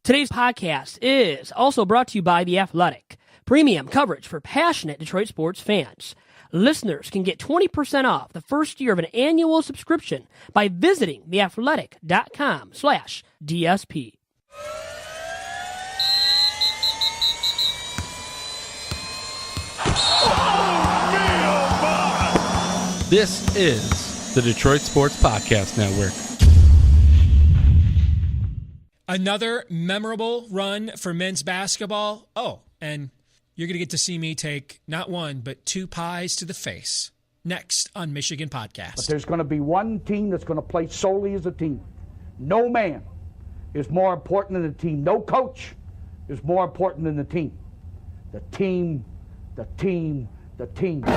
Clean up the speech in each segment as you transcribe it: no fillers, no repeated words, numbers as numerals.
Today's podcast is also brought to you by The Athletic, premium coverage for passionate Detroit sports fans. Listeners can get 20% off the first year of an annual subscription by visiting theathletic.com/DSP. This is the Detroit Sports Podcast Network. Another memorable run for men's basketball. Oh, and you're going to get to see me take not one, but two pies to the face next on Michigan Podcast. But there's going to be one team that's going to play solely as a team. No man is more important than the team. No coach is more important than the team. The team, the team, the team. Looks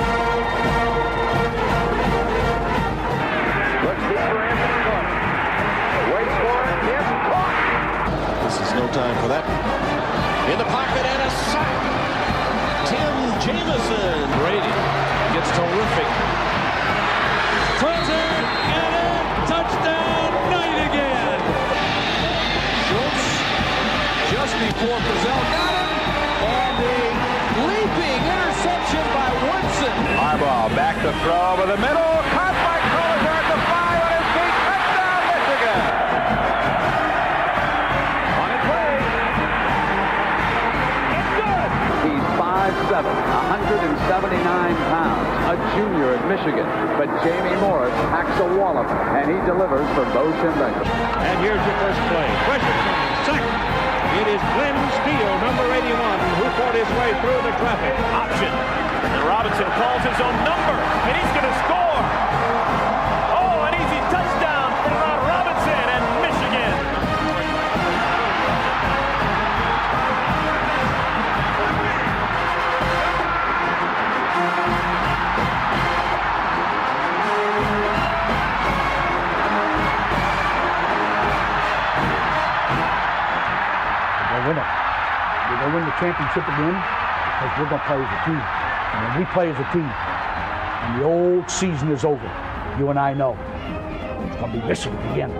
deep for Anthony Gordon. Waits for it. Yes, caught. This is no time for that. In the pocket and a sack. Tim Jamison. Brady gets terrific. Closer and a touchdown. Knight again. Schultz just before Brazil got him. And a leaping interception by Woodson. Harbaugh back to throw over the middle. Caught by Collier at the 5 on his feet. Touchdown, Michigan. On its way. It's good. He's 5'7", 179 pounds, a junior at Michigan. But Jamie Morris packs a wallop, and he delivers for Bo Schembechler. And here's your first play. Pressure coming. Second. It is Glenn Steele, number 81, who fought his way through the traffic. Option. And Robinson calls his own number, and he's going to score. Oh, an easy touchdown for Robinson and Michigan. We're going to win the championship again because we're going to play as a team. And when we play as a team and the old season is over, you and I know it's going to be Michigan again.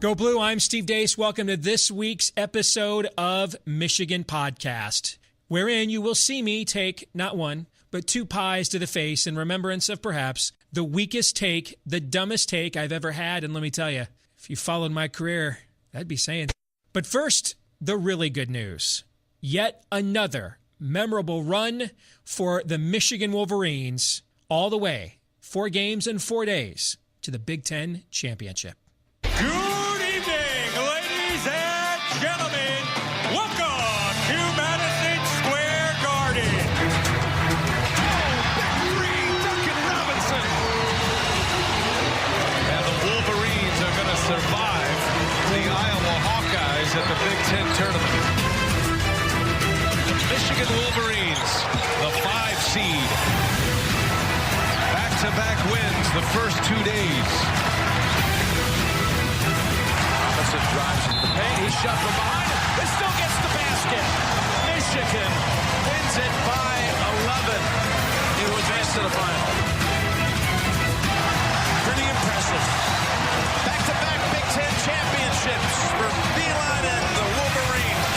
Go Blue, I'm Steve Deace. Welcome to this week's episode of Michigan Podcast, wherein you will see me take not one, but two pies to the face in remembrance of perhaps the weakest take, the dumbest take I've ever had. And let me tell you, if you followed my career, that'd be saying. But first, the really good news. Yet another memorable run for the Michigan Wolverines all the way, 4 games in 4 days, to the Big Ten Championship. Gentlemen, welcome to Madison Square Garden. Big three, Duncan Robinson. And the Wolverines are going to survive the Iowa Hawkeyes at the Big Ten tournament. The Michigan Wolverines, the 5 seed. Back-to-back wins the first 2 days. Drives into the paint. He's shot from behind him. It still gets the basket. Michigan wins it by 11 to advance to the final. Pretty impressive. Back-to-back Big Ten championships for Beeline and the Wolverines.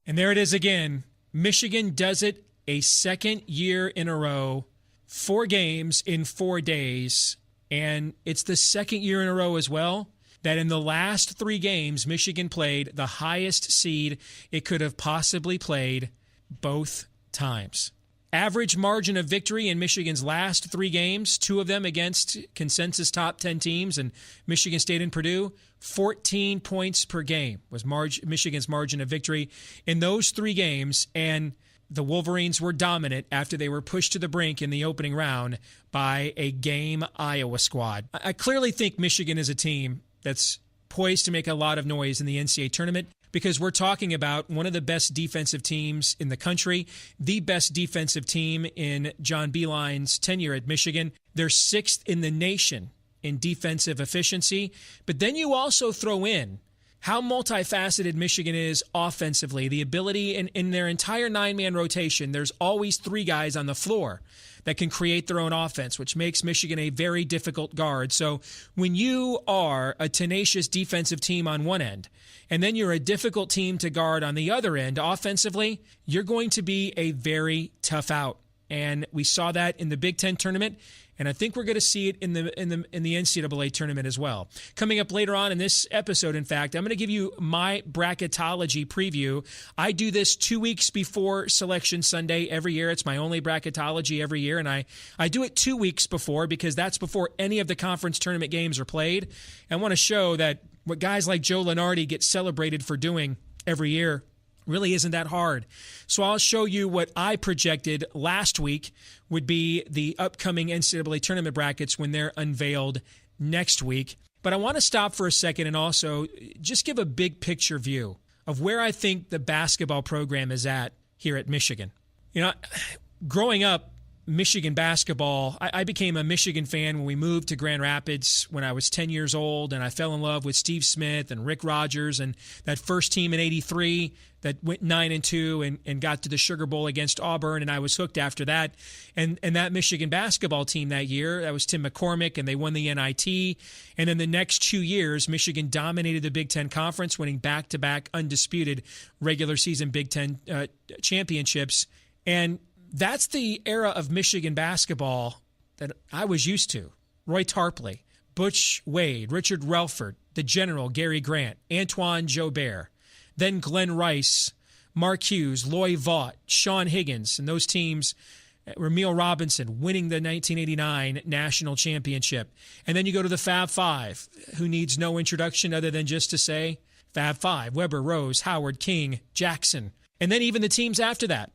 And there it is again. Michigan does it a second year in a row. 4 games in 4 days, and it's the second year in a row as well that in the last 3 games, Michigan played the highest seed it could have possibly played both times. Average margin of victory in Michigan's last 3 games, 2 of them against consensus top 10 teams, and Michigan State and Purdue, 14 points per game was Michigan's margin of victory in those 3 games, and the Wolverines were dominant after they were pushed to the brink in the opening round by a game Iowa squad. I clearly think Michigan is a team that's poised to make a lot of noise in the NCAA tournament, because we're talking about one of the best defensive teams in the country, the best defensive team in John Beilein's tenure at Michigan. They're 6th in the nation in defensive efficiency. But then you also throw in how multifaceted Michigan is offensively, the ability in their entire 9-man rotation, there's always 3 guys on the floor that can create their own offense, which makes Michigan a very difficult guard. So when you are a tenacious defensive team on one end, and then you're a difficult team to guard on the other end offensively, you're going to be a very tough out. And we saw that in the Big Ten tournament, and I think we're going to see it in the NCAA tournament as well. Coming up later on in this episode, in fact, I'm going to give you my bracketology preview. I do this 2 weeks before Selection Sunday every year. It's my only bracketology every year, and I do it 2 weeks before because that's before any of the conference tournament games are played. I want to show that what guys like Joe Lunardi get celebrated for doing every year really isn't that hard. So I'll show you what I projected last week would be the upcoming NCAA tournament brackets when they're unveiled next week. But I want to stop for a second and also just give a big picture view of where I think the basketball program is at here at Michigan. You know, growing up, Michigan basketball, I became a Michigan fan when we moved to Grand Rapids when I was 10 years old, and I fell in love with Steve Smith and Rick Rogers and that first team in '83 that went 9-2 and got to the Sugar Bowl against Auburn, and I was hooked after that. And that Michigan basketball team that year, that was Tim McCormick, and they won the NIT. And in the next 2 years, Michigan dominated the Big Ten Conference, winning back-to-back undisputed regular season Big Ten championships. And that's the era of Michigan basketball that I was used to. Roy Tarpley, Butch Wade, Richard Relford, the General, Gary Grant, Antoine Jobert, then Glenn Rice, Mark Hughes, Loy Vaught, Sean Higgins, and those teams, Ramil Robinson winning the 1989 national championship. And then you go to the Fab Five, who needs no introduction other than just to say Fab Five, Weber, Rose, Howard, King, Jackson. And then even the teams after that.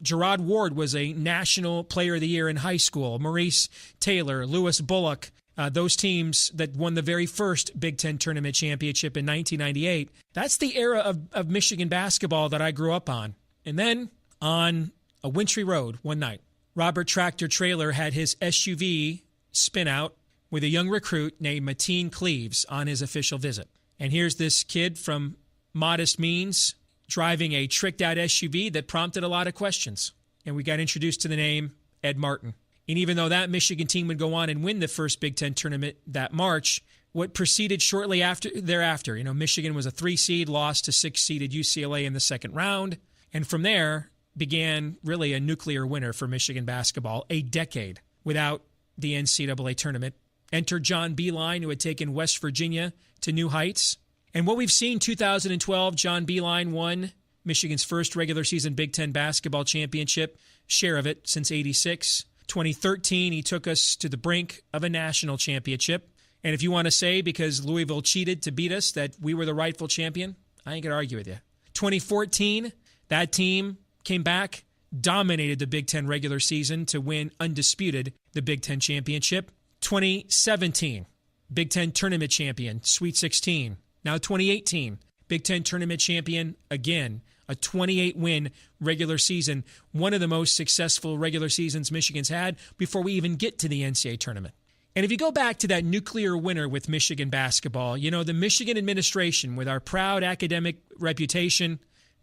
Gerard Ward was a National Player of the Year in high school. Maurice Taylor, Lewis Bullock, those teams that won the very first Big Ten tournament championship in 1998. That's the era of Michigan basketball that I grew up on. And then on a wintry road one night, Robert Tractor Trailer had his SUV spin out with a young recruit named Mateen Cleaves on his official visit. And here's this kid from modest means driving a tricked-out SUV that prompted a lot of questions. And we got introduced to the name Ed Martin. And even though that Michigan team would go on and win the first Big Ten tournament that March, what proceeded shortly thereafter, Michigan was a 3 seed, lost to 6-seeded UCLA in the second round. And from there began really a nuclear winter for Michigan basketball, a decade without the NCAA tournament. Enter John Beilein, who had taken West Virginia to new heights. And what we've seen, 2012, John Beilein won Michigan's first regular season Big Ten basketball championship, share of it since '86. 2013, he took us to the brink of a national championship. And if you want to say, because Louisville cheated to beat us, that we were the rightful champion, I ain't going to argue with you. 2014, that team came back, dominated the Big Ten regular season to win undisputed the Big Ten championship. 2017, Big Ten tournament champion, Sweet 16. Now 2018, Big Ten tournament champion again, a 28-win regular season, one of the most successful regular seasons Michigan's had before we even get to the NCAA tournament. And if you go back to that nuclear winter with Michigan basketball, the Michigan administration, with our proud academic reputation,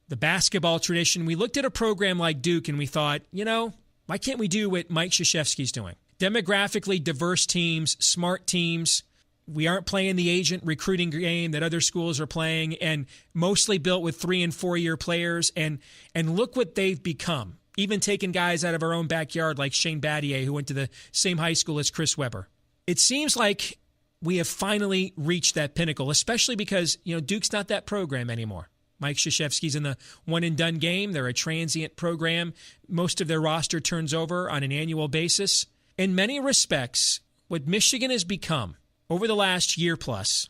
the basketball tradition, we looked at a program like Duke and we thought, why can't we do what Mike Krzyzewski's doing? Demographically diverse teams, smart teams. We aren't playing the agent recruiting game that other schools are playing, and mostly built with 3- and 4-year players. And look what they've become, even taking guys out of our own backyard like Shane Battier, who went to the same high school as Chris Webber. It seems like we have finally reached that pinnacle, especially because, Duke's not that program anymore. Mike Krzyzewski's in the one-and-done game. They're a transient program. Most of their roster turns over on an annual basis. In many respects, what Michigan has become over the last year plus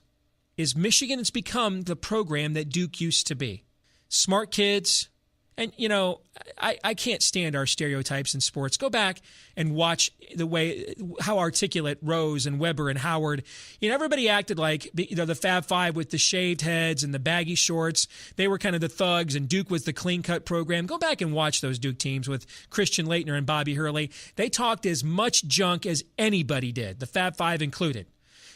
is Michigan has become the program that Duke used to be. Smart kids, And, I can't stand our stereotypes in sports. Go back and watch how articulate Rose and Weber and Howard, everybody acted like, the Fab Five with the shaved heads and the baggy shorts. They were kind of the thugs, and Duke was the clean-cut program. Go back and watch those Duke teams with Christian Laettner and Bobby Hurley. They talked as much junk as anybody did, the Fab Five included.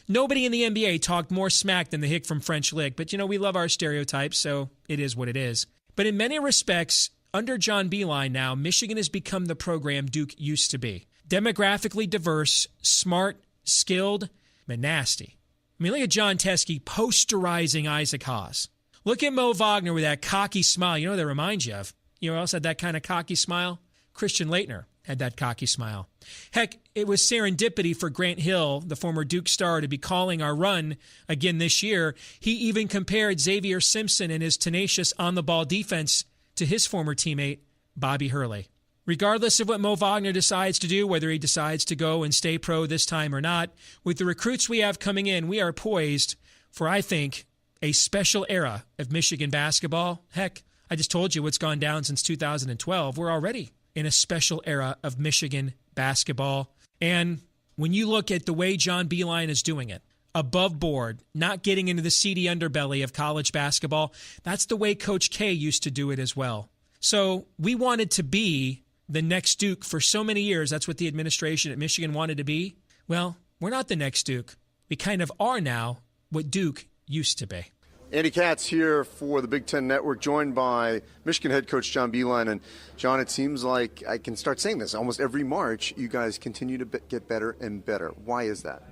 Nobody in the NBA talked more smack than the hick from French Lick, but we love our stereotypes, so it is what it is. But in many respects, under John Beilein now, Michigan has become the program Duke used to be. Demographically diverse, smart, skilled, but nasty. Look at John Teskey posterizing Isaac Haas. Look at Mo Wagner with that cocky smile. You know what that reminds you of? You know who else had that kind of cocky smile? Christian Laettner had that cocky smile. Heck, it was serendipity for Grant Hill, the former Duke star, to be calling our run again this year. He even compared Xavier Simpson and his tenacious on-the-ball defense to his former teammate, Bobby Hurley. Regardless of what Mo Wagner decides to do, whether he decides to go and stay pro this time or not, with the recruits we have coming in, we are poised for, I think, a special era of Michigan basketball. Heck, I just told you what's gone down since 2012. We're already in a special era of Michigan basketball. And when you look at the way John Beilein is doing it, above board, not getting into the seedy underbelly of college basketball, that's the way Coach K used to do it as well. So we wanted to be the next Duke for so many years. That's what the administration at Michigan wanted to be. Well, we're not the next Duke. We kind of are now what Duke used to be. Andy Katz here for the Big Ten Network, joined by Michigan head coach John Beilein. And John, it seems like I can start saying this. Almost every March, you guys continue to get better and better. Why is that?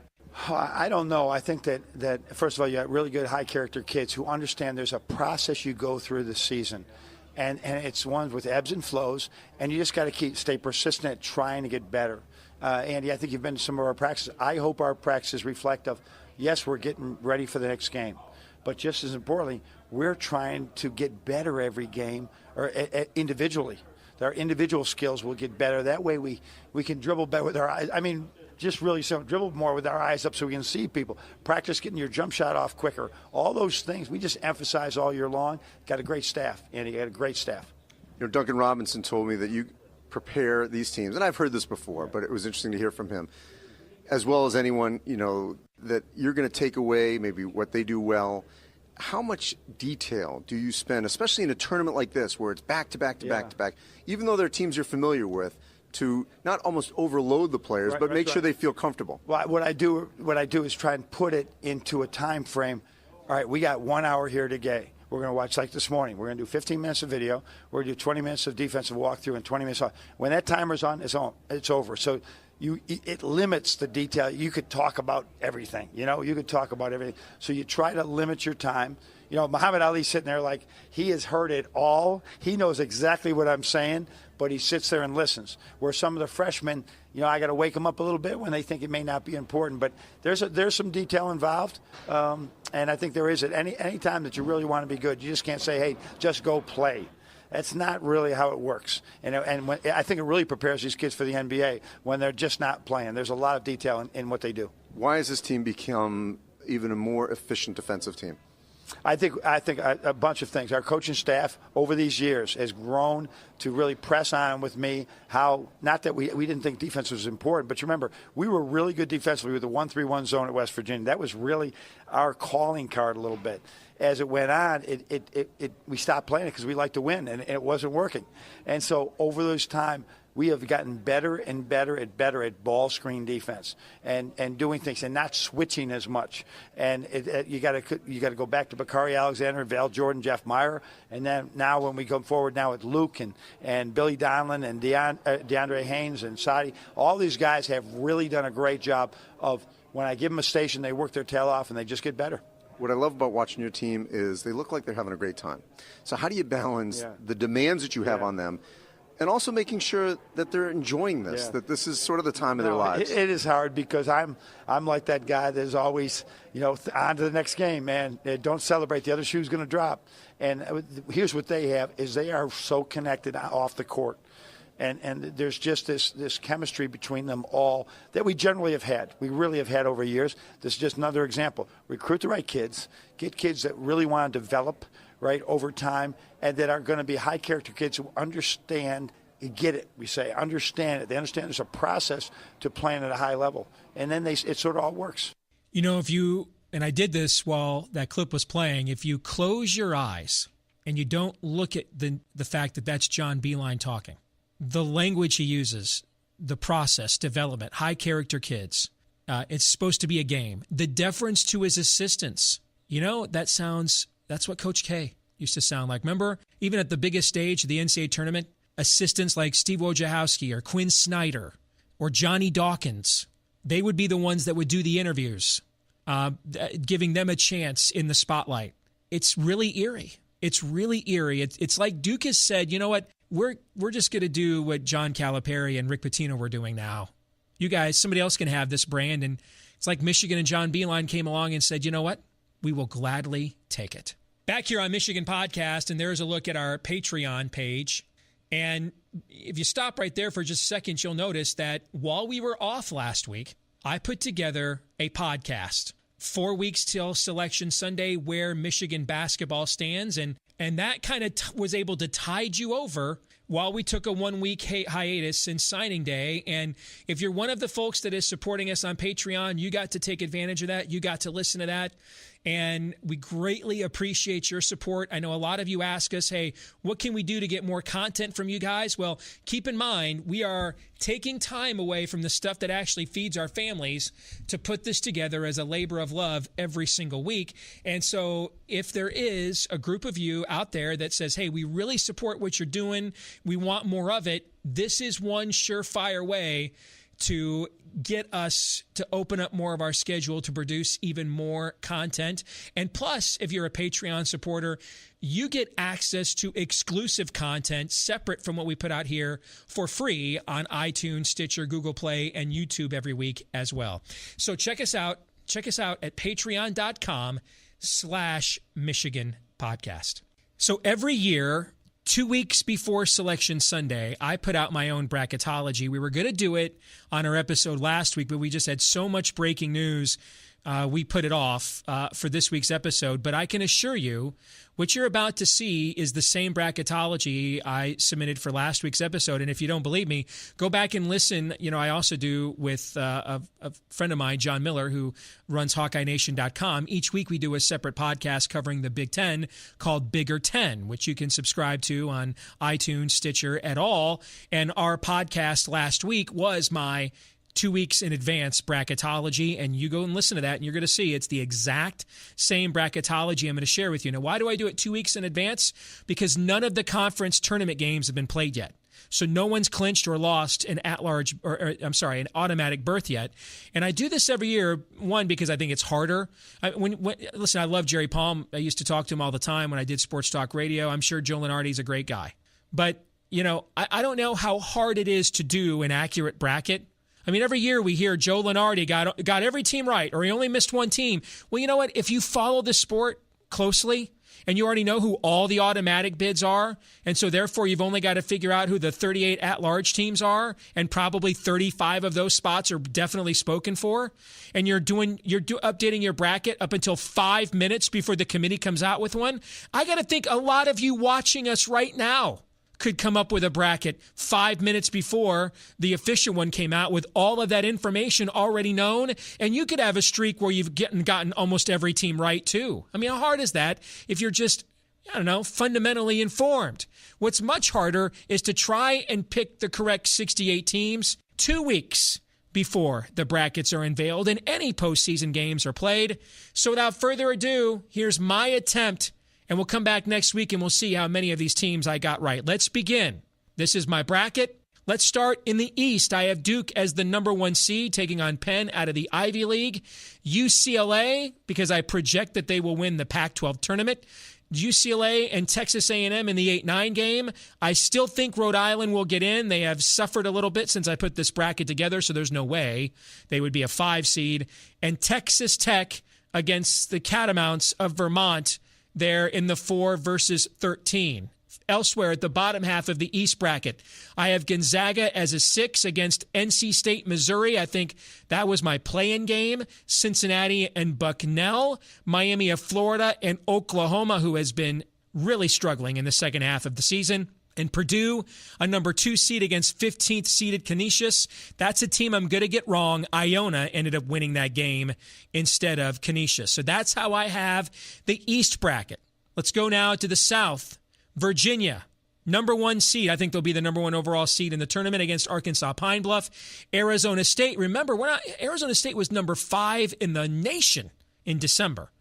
I don't know. I think that first of all, you got really good high-character kids who understand there's a process you go through the season. And it's one with ebbs and flows, and you just got to stay persistent at trying to get better. Andy, I think you've been to some of our practices. I hope our practices reflect yes, we're getting ready for the next game. But just as importantly, we're trying to get better every game, or individually. Our individual skills will get better. That way we can dribble better with our eyes. I mean, just really simple. Dribble more with our eyes up so we can see people. Practice getting your jump shot off quicker. All those things we just emphasize all year long. Got a great staff, Andy. Got a great staff. Duncan Robinson told me that you prepare these teams, and I've heard this before, but it was interesting to hear from him, as well as anyone, that you're going to take away maybe what they do well. How much detail do you spend, especially in a tournament like this where it's back to back to back to back, even though they're teams you're familiar with, to not almost overload the players, but make sure they feel comfortable? Well, what I do is try and put it into a time frame. All right, we got 1 hour here today. We're going to watch, like this morning, we're going to do 15 minutes of video. We're going to do 20 minutes of defensive walkthrough and 20 minutes off. When that timer's on, it's over. So it limits the detail. You could talk about everything, you could talk about everything. So you try to limit your time. Muhammad Ali's sitting there like he has heard it all. He knows exactly what I'm saying, but he sits there and listens. Where some of the freshmen, I got to wake them up a little bit when they think it may not be important. But there's some detail involved, and I think there is at any time that you really want to be good. You just can't say, hey, just go play. That's not really how it works. And I think it really prepares these kids for the NBA when they're just not playing. There's a lot of detail in what they do. Why has this team become even a more efficient defensive team? I think a bunch of things. Our coaching staff over these years has grown to really press on with me how, not that we didn't think defense was important, but you remember, we were really good defensively with the 1-3-1 zone at West Virginia. That was really our calling card a little bit. As it went on, we stopped playing it because we liked to win, and it wasn't working. And so over this time, we have gotten better and better at ball screen defense and doing things and not switching as much. And you got to go back to Bakari Alexander, Val Jordan, Jeff Meyer, and then now when we come forward now with Luke and Billy Donlin and DeAndre Haynes and Sadi, all these guys have really done a great job of when I give them a station, they work their tail off and they just get better. What I love about watching your team is they look like they're having a great time. So how do you balance the demands that you have on them and also making sure that they're enjoying this, that this is sort of the time of their lives? It is hard because I'm like that guy that's always, on to the next game, man. Don't celebrate. The other shoe's going to drop. And here's what they have is they are so connected off the court. And there's just this chemistry between them all that we generally have had. We really have had over years. This is just another example. Recruit the right kids. Get kids that really want to develop, right, over time, and that are going to be high-character kids who understand, get it, we say, understand it. They understand there's a process to playing at a high level, and then it sort of all works. You know, if you, and I did this while that clip was playing, if you close your eyes and you don't look at the fact that that's John Beilein talking, the language he uses, the process, development, high-character kids, it's supposed to be a game. The deference to his assistants, you know, that's what Coach K used to sound like. Remember, even at the biggest stage of the NCAA tournament, assistants like Steve Wojciechowski or Quinn Snyder or Johnny Dawkins, they would be the ones that would do the interviews, giving them a chance in the spotlight. It's really eerie. It's really eerie. It's like Duke has said, you know what, we're just going to do what John Calipari and Rick Pitino were doing now. You guys, somebody else can have this brand. And it's like Michigan and John Beilein came along and said, you know what, we will gladly take it. Back here on Michigan Podcast, and there's a look at our Patreon page. And if you stop right there for just a second, you'll notice that while we were off last week, I put together a podcast, 4 weeks till Selection Sunday, where Michigan basketball stands. And that kind of was able to tide you over while we took a 1 week hiatus since signing day. And if you're one of the folks that is supporting us on Patreon, you got to take advantage of that. You got to listen to that. And we greatly appreciate your support. I know a lot of you ask us, hey, what can we do to get more content from you guys? Well, keep in mind, we are taking time away from the stuff that actually feeds our families to put this together as a labor of love every single week. And so if there is a group of you out there that says, hey, we really support what you're doing, we want more of it, this is one surefire way to get us to open up more of our schedule to produce even more content. And plus, if you're a Patreon supporter, you get access to exclusive content separate from what we put out here for free on iTunes, Stitcher, Google Play, and YouTube every week as well. So check us out. Check us out at patreon.com/Michigan Podcast. So every year, 2 weeks before Selection Sunday, I put out my own bracketology. We were going to do it on our episode last week, but we just had so much breaking news, we put it off for this week's episode. But I can assure you, what you're about to see is the same bracketology I submitted for last week's episode. And if you don't believe me, go back and listen. You know, I also do with a friend of mine, John Miller, who runs HawkeyeNation.com. Each week we do a separate podcast covering the Big Ten called Bigger 10, which you can subscribe to on iTunes, Stitcher, et al. And our podcast last week was my 2 weeks in advance bracketology, and you go and listen to that, and you're going to see it's the exact same bracketology I'm going to share with you. Now, why do I do it 2 weeks in advance? Because none of the conference tournament games have been played yet. So no one's clinched or lost an at-large, an automatic berth yet. And I do this every year, one, because I think it's harder. Listen, I love Jerry Palm. I used to talk to him all the time when I did Sports Talk Radio. I'm sure Joe Lunardi's a great guy. But, you know, I don't know how hard it is to do an accurate bracket. I mean, every year we hear Joe Lunardi got every team right, or he only missed one team. Well, you know what? If you follow the sport closely and you already know who all the automatic bids are, and so therefore you've only got to figure out who the 38 at-large teams are, and probably 35 of those spots are definitely spoken for, and you're updating your bracket up until 5 minutes before the committee comes out with one, I got to think a lot of you watching us right now could come up with a bracket 5 minutes before the official one came out with all of that information already known, and you could have a streak where you've gotten almost every team right too. I mean, how hard is that if you're just, I don't know, fundamentally informed? What's much harder is to try and pick the correct 68 teams 2 weeks before the brackets are unveiled and any postseason games are played. So without further ado, here's my attempt. And we'll come back next week and we'll see how many of these teams I got right. Let's begin. This is my bracket. Let's start in the East. I have Duke as the number 1 seed, taking on Penn out of the Ivy League. UCLA, because I project that they will win the Pac-12 tournament. UCLA and Texas A&M in the 8-9 game. I still think Rhode Island will get in. They have suffered a little bit since I put this bracket together, so there's no way they would be a 5 seed. And Texas Tech against the Catamounts of Vermont there in the 4 versus 13. Elsewhere at the bottom half of the East bracket, I have Gonzaga as a 6 against NC State, Missouri. I think that was my play-in game. Cincinnati and Bucknell. Miami of Florida and Oklahoma, who has been really struggling in the second half of the season. And Purdue, a number 2 seed against 15th seeded Canisius. That's a team I'm going to get wrong. Iona ended up winning that game instead of Canisius. So that's how I have the East bracket. Let's go now to the South. Virginia, number 1 seed. I think they'll be the number 1 overall seed in the tournament against Arkansas Pine Bluff. Arizona State, remember, Arizona State was number 5 in the nation in December.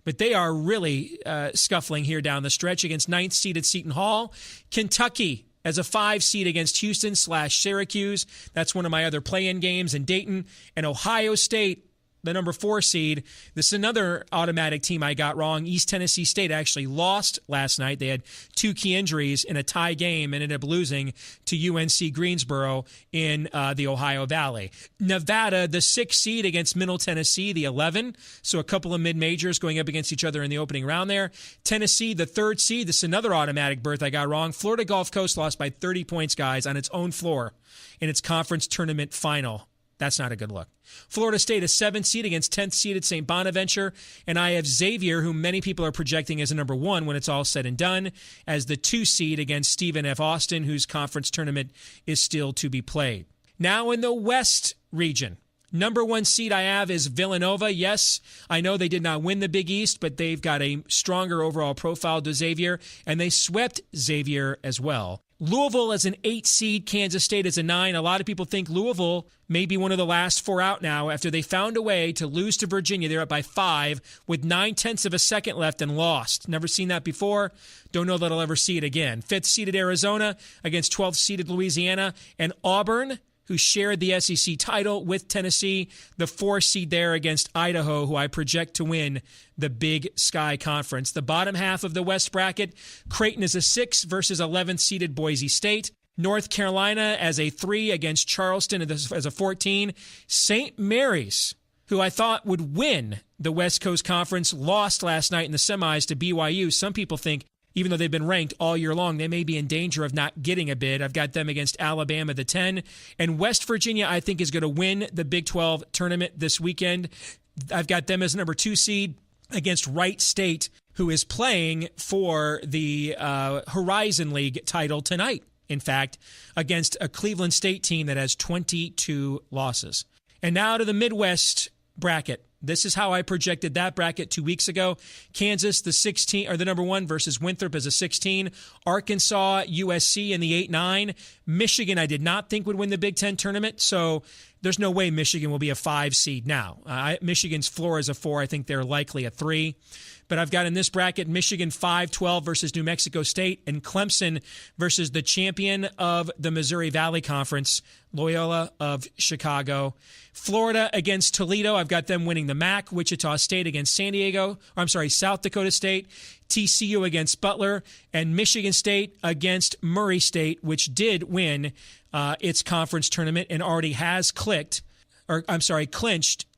But they are really scuffling here down the stretch against 9th seeded Seton Hall. Kentucky as a 5 seed against Houston/Syracuse. That's one of my other play-in games in Dayton. And Ohio State, the number 4 seed. This is another automatic team I got wrong. East Tennessee State actually lost last night. They had 2 key injuries in a tie game and ended up losing to UNC Greensboro in the Ohio Valley. Nevada, the 6 seed against Middle Tennessee, the 11. So a couple of mid-majors going up against each other in the opening round there. Tennessee, the 3rd seed. This is another automatic berth I got wrong. Florida Gulf Coast lost by 30 points, guys, on its own floor in its conference tournament final. That's not a good look. Florida State, a 7th seed against 10th seeded St. Bonaventure. And I have Xavier, who many people are projecting as a number 1 when it's all said and done, as the 2 seed against Stephen F. Austin, whose conference tournament is still to be played. Now in the West region, number 1 seed I have is Villanova. Yes, I know they did not win the Big East, but they've got a stronger overall profile to Xavier, and they swept Xavier as well. Louisville as an 8 seed, Kansas State as a 9. A lot of people think Louisville may be one of the last 4 out now after they found a way to lose to Virginia. They're up by 5 with 9/10 of a second left and lost. Never seen that before. Don't know that I'll ever see it again. 5th seeded Arizona against 12th seeded Louisiana. And Auburn, who shared the SEC title with Tennessee, the 4 seed there against Idaho, who I project to win the Big Sky Conference. The bottom half of the West bracket, Creighton is a 6 versus 11th seeded Boise State. North Carolina as a 3 against Charleston as a 14. St. Mary's, who I thought would win the West Coast Conference, lost last night in the semis to BYU. Some people think, even though they've been ranked all year long, they may be in danger of not getting a bid. I've got them against Alabama, the 10. And West Virginia, I think, is going to win the Big 12 tournament this weekend. I've got them as number 2 seed against Wright State, who is playing for the Horizon League title tonight, in fact, against a Cleveland State team that has 22 losses. And now to the Midwest bracket. This is how I projected that bracket 2 weeks ago. Kansas, the 16, or the number 1 versus Winthrop as a 16. Arkansas, USC in the 8-9. Michigan, I did not think would win the Big Ten tournament, so there's no way Michigan will be a 5 seed now. Michigan's floor is a 4. I think they're likely a 3. But I've got in this bracket Michigan 5-12 versus New Mexico State, and Clemson versus the champion of the Missouri Valley Conference, Loyola of Chicago. Florida against Toledo. I've got them winning the MAC. Wichita State against South Dakota State. TCU against Butler. And Michigan State against Murray State, which did win its conference tournament and already has clinched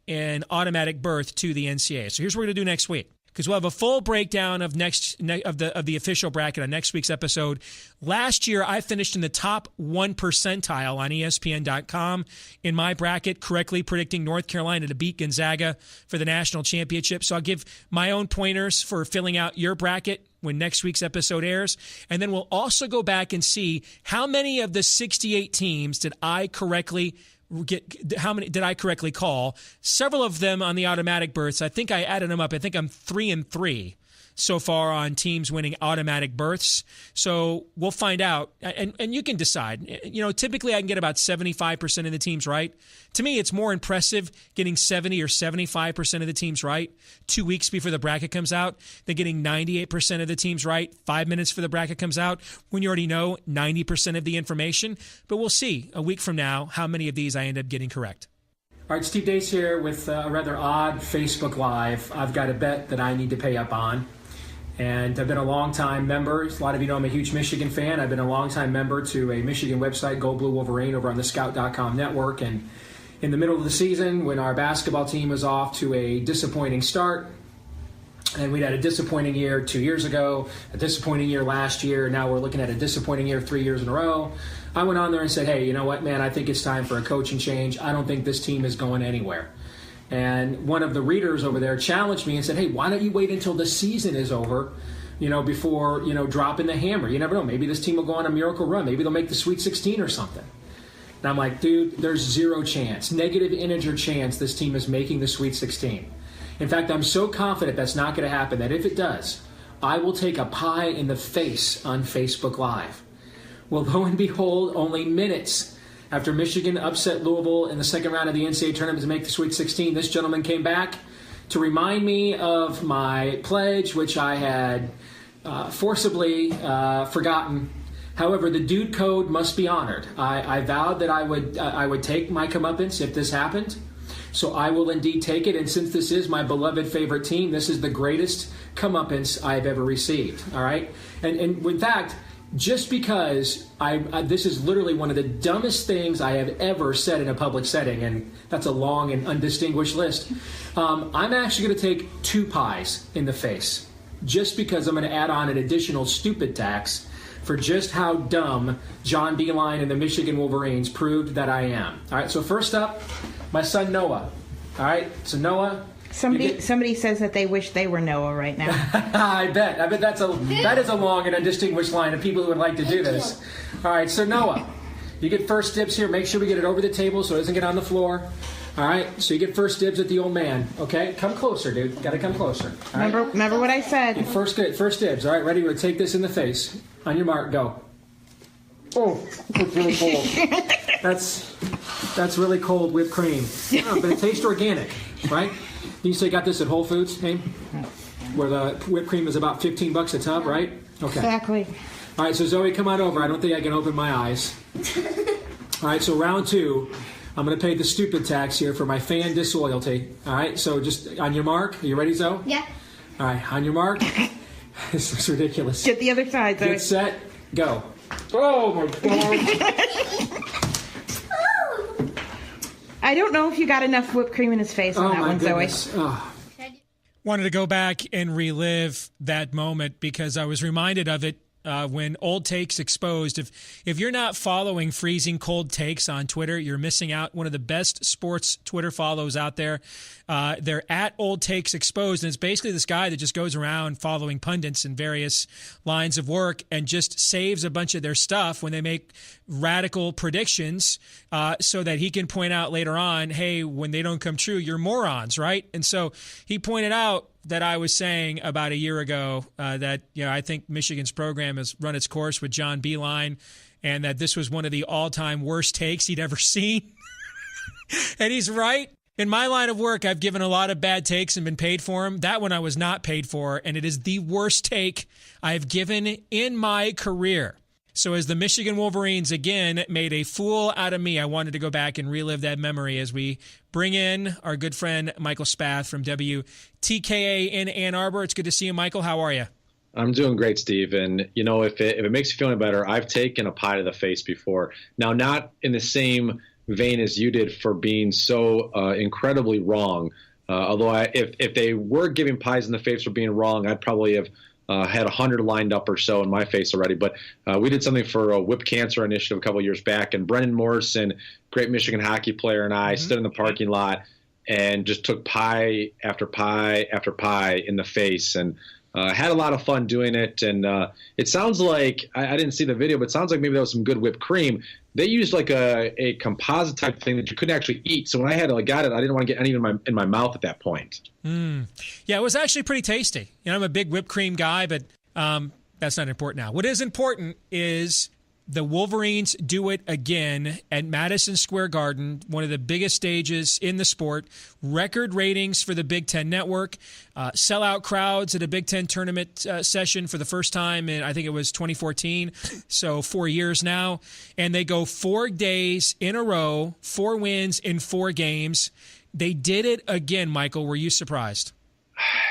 an automatic berth to the NCAA. So here's what we're going to do next week, because we'll have a full breakdown of the official bracket on next week's episode. Last year, I finished in the top 1 percentile on ESPN.com in my bracket, correctly predicting North Carolina to beat Gonzaga for the national championship. So I'll give my own pointers for filling out your bracket when next week's episode airs. And then we'll also go back and see how many of the 68 teams did I correctly call. Several of them on the automatic berths. I think I added them up. I think I'm 3-3 so far on teams winning automatic berths. So we'll find out, and you can decide. Typically I can get about 75% of the teams right. To me, it's more impressive getting 70 or 75% of the teams right 2 weeks before the bracket comes out than getting 98% of the teams right 5 minutes before the bracket comes out when you already know 90% of the information. But we'll see a week from now how many of these I end up getting correct. All right, Steve Deace here with a rather odd Facebook Live. I've got a bet that I need to pay up on. And I've been a long-time member. A lot of you know I'm a huge Michigan fan. I've been a long-time member to a Michigan website, Go Blue Wolverine, over on the Scout.com network. And in the middle of the season, when our basketball team was off to a disappointing start, and we'd had a disappointing year 2 years ago, a disappointing year last year, now we're looking at a disappointing year 3 years in a row, I went on there and said, hey, you know what, man, I think it's time for a coaching change. I don't think this team is going anywhere. And one of the readers over there challenged me and said, hey, why don't you wait until the season is over before, dropping the hammer. You never know. Maybe this team will go on a miracle run. Maybe they'll make the Sweet 16 or something. And I'm like, dude, there's zero chance, negative integer chance this team is making the Sweet 16. In fact, I'm so confident that's not going to happen that if it does, I will take a pie in the face on Facebook Live. Well, lo and behold, only minutes after Michigan upset Louisville in the second round of the NCAA tournament to make the Sweet 16, this gentleman came back to remind me of my pledge, which I had forcibly forgotten. However, the dude code must be honored. I vowed that I would take my comeuppance if this happened. So I will indeed take it. And since this is my beloved favorite team, this is the greatest comeuppance I've ever received. All right? And in fact, just because this is literally one of the dumbest things I have ever said in a public setting, and that's a long and undistinguished list, I'm actually going to take 2 pies in the face just because I'm going to add on an additional stupid tax for just how dumb John Beilein and the Michigan Wolverines proved that I am. All right, so first up, my son Noah. All right, so Noah. Somebody says that they wish they were Noah right now. I bet that is a long and undistinguished line of people who would like to do this. All right, so Noah, you get first dibs here. Make sure we get it over the table so it doesn't get on the floor. All right, so you get first dibs at the old man. Okay, come closer, dude. Got to come closer. All right? Remember what I said. First dibs. All right, ready? We're gonna take this in the face. On your mark, go. Oh, it's really cold. That's really cold whipped cream. Oh, but it tastes organic, right? You say you got this at Whole Foods, hey? Where the whipped cream is about $15 a tub, right? Okay. Exactly. All right, so Zoe, come on over. I don't think I can open my eyes. All right, so round 2. I'm going to pay the stupid tax here for my fan disloyalty. All right, so just on your mark. Are you ready, Zoe? Yeah. All right, on your mark. This is ridiculous. Get the other side, Zoe. Get set, go. Oh, my God. I don't know if you got enough whipped cream in his face on that one, goodness. Zoe. Oh. Wanted to go back and relive that moment because I was reminded of it when Old Takes Exposed. If you're not following Freezing Cold Takes on Twitter, you're missing out. One of the best sports Twitter follows out there. They're at Old Takes Exposed, and it's basically this guy that just goes around following pundits in various lines of work and just saves a bunch of their stuff when they make radical predictions so that he can point out later on, hey, when they don't come true, you're morons, right? And so he pointed out that I was saying about a year ago that I think Michigan's program has run its course with John Beilein and that this was one of the all-time worst takes he'd ever seen. And he's right. In my line of work, I've given a lot of bad takes and been paid for them. That one I was not paid for, and it is the worst take I've given in my career. So as the Michigan Wolverines, again, made a fool out of me, I wanted to go back and relive that memory as we bring in our good friend Michael Spath from WTKA in Ann Arbor. It's good to see you, Michael. How are you? I'm doing great, Steve. And, if it makes you feel any better, I've taken a pie to the face before. Now, not in the same vein as you did for being so incredibly wrong. Although if they were giving pies in the face for being wrong, I'd probably have had 100 lined up or so in my face already. But we did something for a Whip Cancer Initiative a couple of years back, and Brendan Morrison, great Michigan hockey player, and I stood in the parking lot and just took pie after pie after pie in the face, and had a lot of fun doing it. And it sounds like, I didn't see the video, but it sounds like maybe there was some good whipped cream. They used like a composite type thing that you couldn't actually eat. So when I had got it, I didn't want to get any in my mouth at that point. Yeah, it was actually pretty tasty. I'm a big whipped cream guy, but that's not important now. What is important is the Wolverines do it again at Madison Square Garden, one of the biggest stages in the sport. Record ratings for the Big Ten Network. Sellout crowds at a Big Ten tournament session for the first time in, I think it was 2014, so 4 years now. And they go 4 days in a row, 4 wins in 4 games. They did it again, Michael. Were you surprised?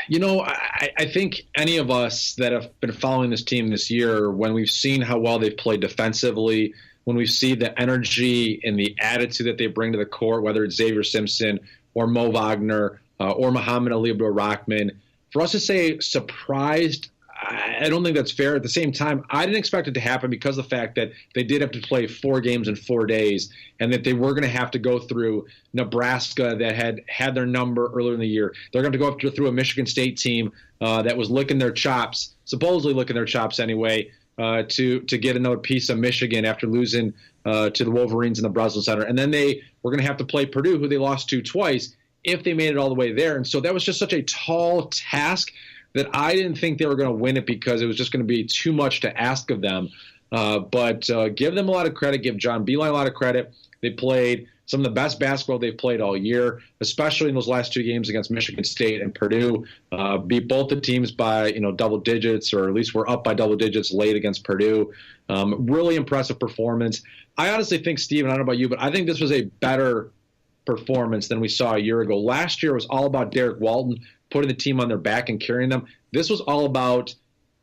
I think any of us that have been following this team this year, when we've seen how well they've played defensively, when we see the energy and the attitude that they bring to the court, whether it's Xavier Simpson or Mo Wagner or Muhammad Ali Abdul-Rahman, for us to say surprised, I don't think that's fair. At the same time, I didn't expect it to happen because of the fact that they did have to play 4 games in 4 days, and that they were going to have to go through Nebraska that had their number earlier in the year. They're going to go through a Michigan State team that was licking their chops, supposedly licking their chops anyway, to get another piece of Michigan after losing to the Wolverines in the Breslin Center. And then they were going to have to play Purdue, who they lost to twice, if they made it all the way there. And so that was just such a tall task that I didn't think they were going to win it because it was just going to be too much to ask of them. But give them a lot of credit. Give John Beilein a lot of credit. They played some of the best basketball they've played all year, especially in those last 2 games against Michigan State and Purdue. Beat both the teams by double digits, or at least were up by double digits late against Purdue. Really impressive performance. I honestly think, Steve, and I don't know about you, but I think this was a better performance than we saw a year ago. Last year was all about Derek Walton putting the team on their back and carrying them. This was all about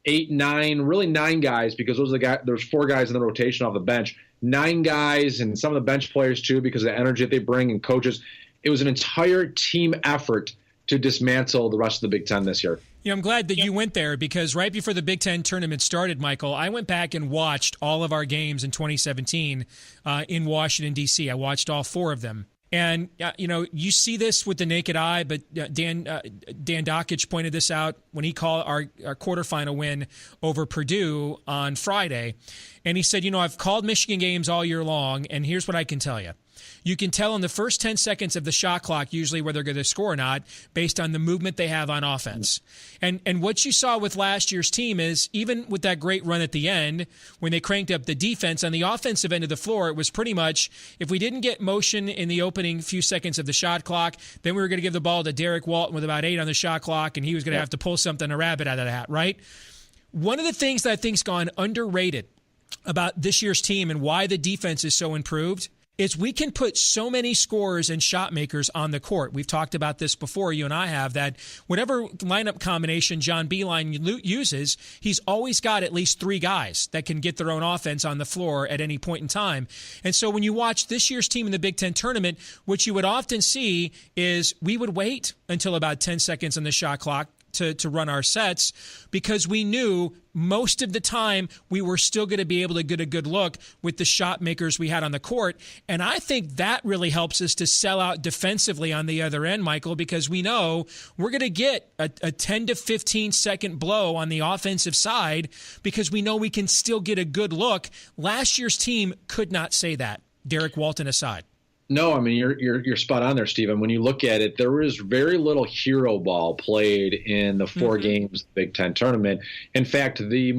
8, 9, really 9 guys, because there's 4 guys in the rotation off the bench. 9 guys, and some of the bench players too, because of the energy that they bring, and coaches. It was an entire team effort to dismantle the rest of the Big Ten this year. I'm glad that you went there, because right before the Big Ten tournament started, Michael, I went back and watched all of our games in 2017 in Washington, D.C. I watched all 4 of them. And, you see this with the naked eye, but Dan Dockich pointed this out when he called our quarterfinal win over Purdue on Friday. And he said, I've called Michigan games all year long, and here's what I can tell you. You can tell in the first 10 seconds of the shot clock usually whether they're going to score or not based on the movement they have on offense. And what you saw with last year's team is, even with that great run at the end, when they cranked up the defense, on the offensive end of the floor, it was pretty much, if we didn't get motion in the opening few seconds of the shot clock, then we were going to give the ball to Derek Walton with about 8 on the shot clock, and he was going to have to pull a rabbit out of the hat, right? One of the things that I think's gone underrated about this year's team and why the defense is so improved is we can put so many scorers and shot makers on the court. We've talked about this before, you and I have, that whatever lineup combination John Beilein uses, he's always got at least 3 guys that can get their own offense on the floor at any point in time. And so when you watch this year's team in the Big Ten tournament, what you would often see is we would wait until about 10 seconds on the shot clock to run our sets, because we knew most of the time we were still going to be able to get a good look with the shot makers we had on the court. And I think that really helps us to sell out defensively on the other end, Michael, because we know we're going to get a 10 to 15 second blow on the offensive side because we know we can still get a good look. Last year's team could not say that, Derek Walton aside. No, I mean, you're spot on there, Stephen. When you look at it, there was very little hero ball played in the 4 games of the Big Ten tournament. In fact, the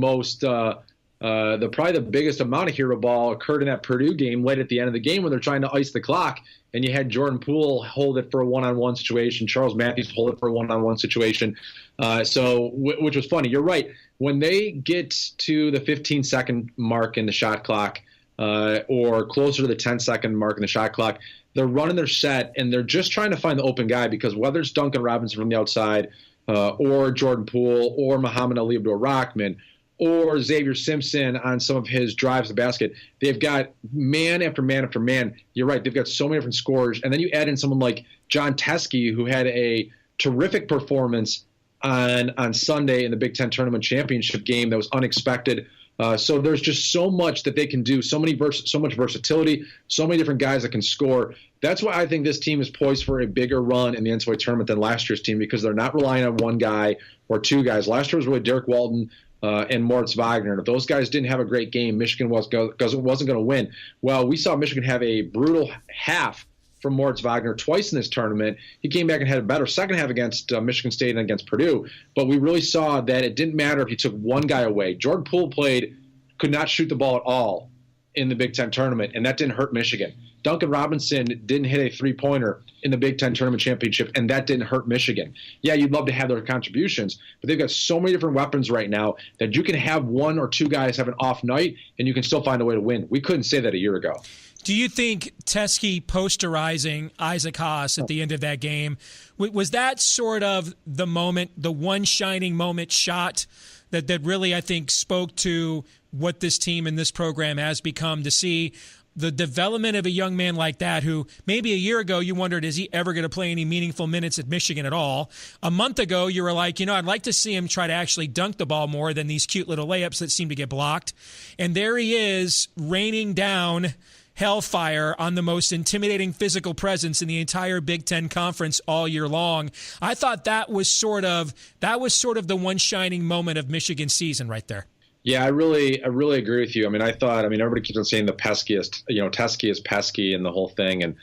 probably the biggest amount of hero ball occurred in that Purdue game late at the end of the game when they're trying to ice the clock, and you had Jordan Poole hold it for a one-on-one situation, Charles Matthews hold it for a one-on-one situation. Which was funny. You're right. When they get to the 15-second mark in the shot clock, or closer to the 10-second mark in the shot clock, they're running their set, and they're just trying to find the open guy, because whether it's Duncan Robinson from the outside, or Jordan Poole, or Muhammad Ali Abdul-Rahman, or Xavier Simpson on some of his drives to the basket, they've got man after man after man. You're right. They've got so many different scorers. And then you add in someone like John Teskey, who had a terrific performance on Sunday in the Big Ten Tournament Championship game that was unexpected. So there's just so much that they can do, so much versatility, so many different guys that can score. That's why I think this team is poised for a bigger run in the NCAA tournament than last year's team, because they're not relying on 1 guy or 2 guys. Last year was really Derek Walton and Moritz Wagner. And if those guys didn't have a great game, Michigan wasn't going to win. Well, we saw Michigan have a brutal half from Moritz Wagner twice in this tournament. He came back and had a better second half against Michigan State and against Purdue. But we really saw that it didn't matter if you took 1 guy away. Jordan Poole could not shoot the ball at all in the Big Ten tournament, and that didn't hurt Michigan. Duncan Robinson didn't hit a 3-pointer in the Big Ten tournament championship, and that didn't hurt Michigan. Yeah, you'd love to have their contributions, but they've got so many different weapons right now that you can have 1 or 2 guys have an off night, and you can still find a way to win. We couldn't say that a year ago. Do you think Teskey posterizing Isaac Haas at the end of that game, was that sort of the moment, the one shining moment shot that really, I think, spoke to what this team and this program has become, to see the development of a young man like that, who maybe a year ago you wondered, is he ever going to play any meaningful minutes at Michigan at all? A month ago, you were like, I'd like to see him try to actually dunk the ball more than these cute little layups that seem to get blocked. And there he is, raining down hellfire on the most intimidating physical presence in the entire Big Ten Conference all year long. I thought that was sort of the one shining moment of Michigan's season right there. Yeah, I really agree with you. Everybody keeps on saying the peskiest, Teskey is pesky and the whole thing. And,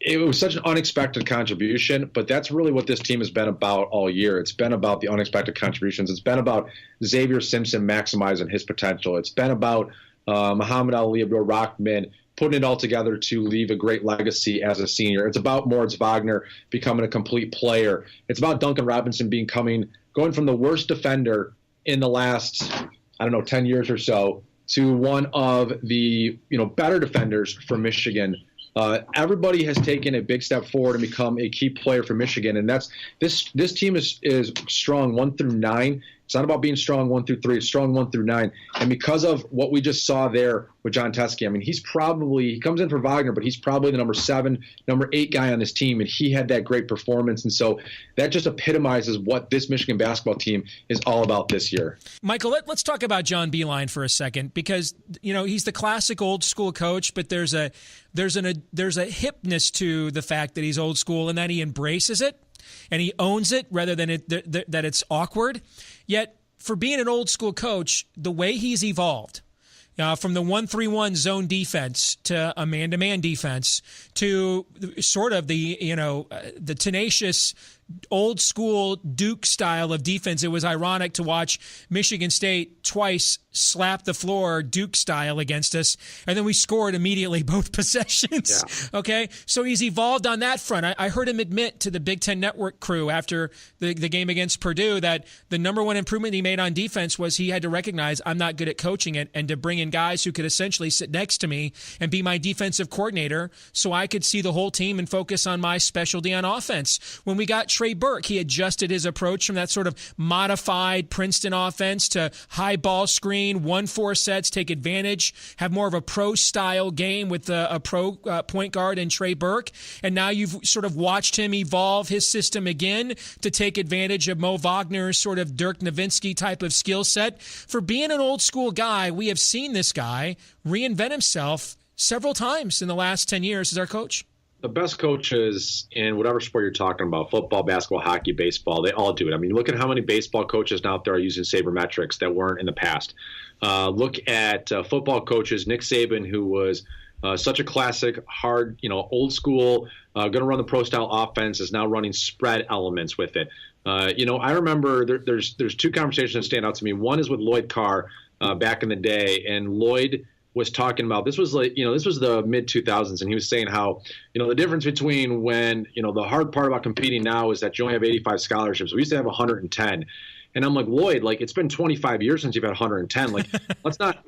it was such an unexpected contribution, but that's really what this team has been about all year. It's been about the unexpected contributions. It's been about Xavier Simpson maximizing his potential. It's been about Muhammad Ali, Abdul-Rahman putting it all together to leave a great legacy as a senior. It's about Moritz Wagner becoming a complete player. It's about Duncan Robinson going from the worst defender in the last, 10 years or so to one of the, better defenders for Michigan. Everybody has taken a big step forward and become a key player for Michigan. And this team is strong 1 through 9. It's not about being strong 1 through 3. It's strong 1 through 9. And because of what we just saw there with John Teskey, he comes in for Wagner, but he's probably the number 7, number 8 guy on this team. And he had that great performance. And so that just epitomizes what this Michigan basketball team is all about this year. Michael, let's talk about John Beilein for a second, because, he's the classic old school coach, but there's a hipness to the fact that he's old school and that he embraces it and he owns it rather than that it's awkward. Yet, for being an old school coach, the way he's evolved, from the 1-3-1 zone defense to a man-to-man defense to sort of the tenacious old school Duke style of defense. It was ironic to watch Michigan State twice slap the floor Duke style against us, and then we scored immediately both possessions. Yeah. Okay, so he's evolved on that front. I heard him admit to the Big Ten Network crew after the game against Purdue that the number one improvement he made on defense was he had to recognize I'm not good at coaching it, and to bring in guys who could essentially sit next to me and be my defensive coordinator so I could see the whole team and focus on my specialty on offense. When we got Trey Burke, he adjusted his approach from that sort of modified Princeton offense to high ball screen, 1-4 sets, take advantage, have more of a pro-style game with a pro point guard in Trey Burke. And now you've sort of watched him evolve his system again to take advantage of Mo Wagner's sort of Dirk Nowitzki type of skill set. For being an old school guy, we have seen this guy reinvent himself several times in the last 10 years as our coach. The best coaches in whatever sport you're talking about, football, basketball, hockey, baseball, they all do it. Look at how many baseball coaches out there are using sabermetrics that weren't in the past. Look at football coaches, Nick Saban, who was such a classic, hard, old school, going to run the pro-style offense, is now running spread elements with it. I remember there's two conversations that stand out to me. One is with Lloyd Carr back in the day, and Lloyd was talking about, this was the mid 2000s, and he was saying how, the difference between when, the hard part about competing now is that you only have 85 scholarships. We used to have 110. And I'm like, Lloyd, it's been 25 years since you've had 110. Let's not,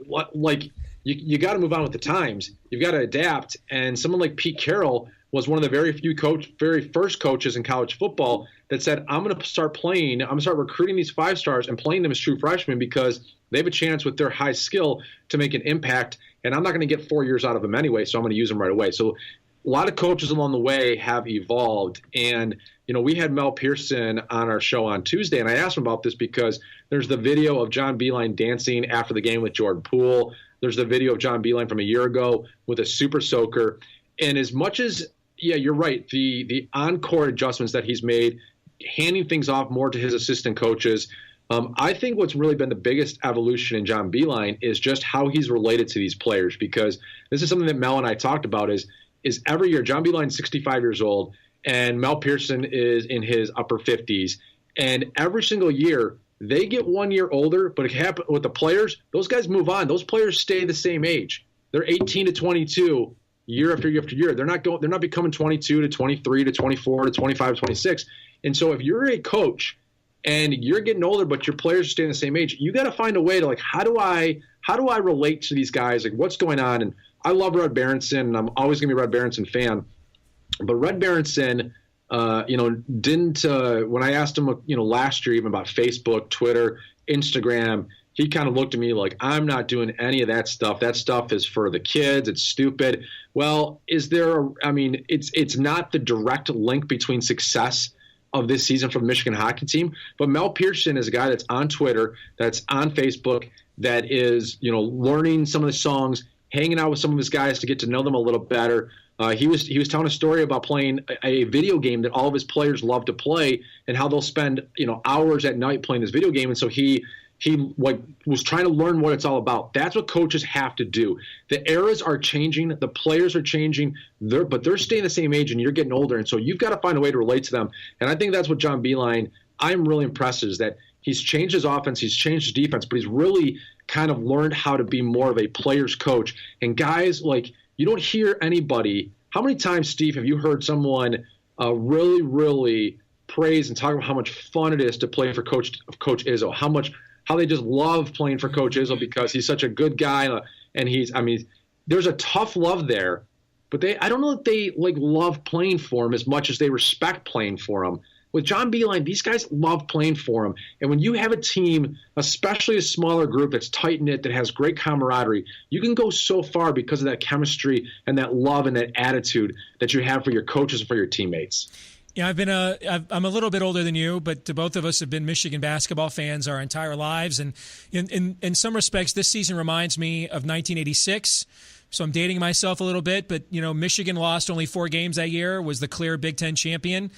you got to move on with the times. You've got to adapt. And someone like Pete Carroll was one of the very first coaches in college football that said, I'm going to start recruiting these 5-stars and playing them as true freshmen because they have a chance with their high skill to make an impact, and I'm not going to get 4 years out of them anyway, so I'm going to use them right away. So a lot of coaches along the way have evolved, and we had Mel Pearson on our show on Tuesday, and I asked him about this because there's the video of John Beilein dancing after the game with Jordan Poole. There's the video of John Beilein from a year ago with a super soaker. And as much as, yeah, you're right, the on-court adjustments that he's made, handing things off more to his assistant coaches, I think what's really been the biggest evolution in John Beilein is just how he's related to these players, because this is something that Mel and I talked about is every year John Beilein's 65 years old and Mel Pearson is in his upper 50s, and every single year they get 1 year older, but it happens with the players, those guys move on. Those players stay the same age. They're 18 to 22 year after year after year. They're not becoming 22 to 23 to 24 to 25 to 26. And so if you're a coach and you're getting older, but your players are staying the same age, you got to find a way to how do I relate to these guys? What's going on? And I love Red Berenson, and I'm always going to be a Red Berenson fan. But Red Berenson, didn't when I asked him, last year even about Facebook, Twitter, Instagram, he kind of looked at me like, I'm not doing any of that stuff. That stuff is for the kids. It's stupid. Well, it's not the direct link between success of this season for the Michigan hockey team, but Mel Pearson is a guy that's on Twitter, that's on Facebook, that is, learning some of the songs, hanging out with some of his guys to get to know them a little better. He was telling a story about playing a video game that all of his players love to play, and how they'll spend hours at night playing this video game. And so he was trying to learn what it's all about. That's what coaches have to do. The eras are changing, the players are changing, but they're staying the same age, and you're getting older, and so you've got to find a way to relate to them. And I think that's what John Beilein, I'm really impressed, is that he's changed his offense, he's changed his defense, but he's really kind of learned how to be more of a player's coach. And guys, you don't hear anybody. How many times, Steve, have you heard someone really, really praise and talk about how much fun it is to play for Coach Izzo? How they just love playing for Coach Izzo because he's such a good guy, and there's a tough love there, but I don't know that they love playing for him as much as they respect playing for him. With John Beilein, these guys love playing for him. And when you have a team, especially a smaller group that's tight-knit, that has great camaraderie, you can go so far because of that chemistry and that love and that attitude that you have for your coaches and for your teammates. Yeah, I'm a little bit older than you, but both of us have been Michigan basketball fans our entire lives. And in some respects, this season reminds me of 1986. So I'm dating myself a little bit, but Michigan lost only 4 games that year, was the clear Big Ten champion.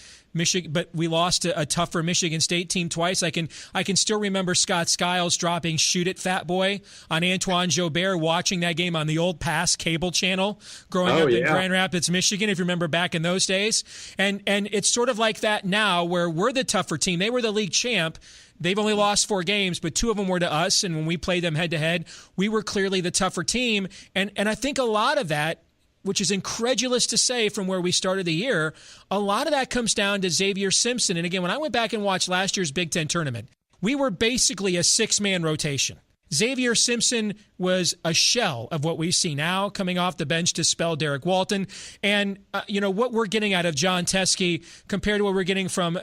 But we lost a tougher Michigan State team twice. I can still remember Scott Skiles dropping "Shoot It, Fat Boy" on Antoine Jobert, watching that game on the old Pass cable channel growing up in Grand Rapids, Michigan, if you remember back in those days. And it's sort of like that now, where we're the tougher team. They were the league champ. They've only lost 4 games, but 2 of them were to us. And when we played them head-to-head, we were clearly the tougher team. And I think a lot of that, which is incredulous to say from where we started the year, a lot of that comes down to Xavier Simpson. And again, when I went back and watched last year's Big Ten tournament, we were basically a 6-man rotation. Xavier Simpson was a shell of what we see now, coming off the bench to spell Derek Walton. And, what we're getting out of John Teskey compared to what we're getting from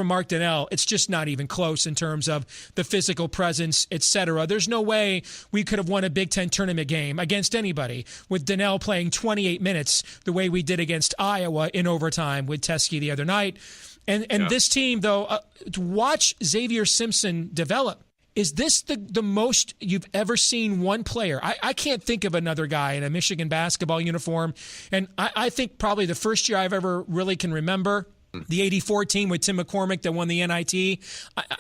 Mark Donnell, it's just not even close in terms of the physical presence, et cetera. There's no way we could have won a Big Ten tournament game against anybody with Donnell playing 28 minutes the way we did against Iowa in overtime with Teskey the other night. And this team, though, to watch Xavier Simpson develop, is this the most you've ever seen one player? I can't think of another guy in a Michigan basketball uniform. And I think probably the first year I've ever really can remember, the 84 team with Tim McCormick that won the NIT.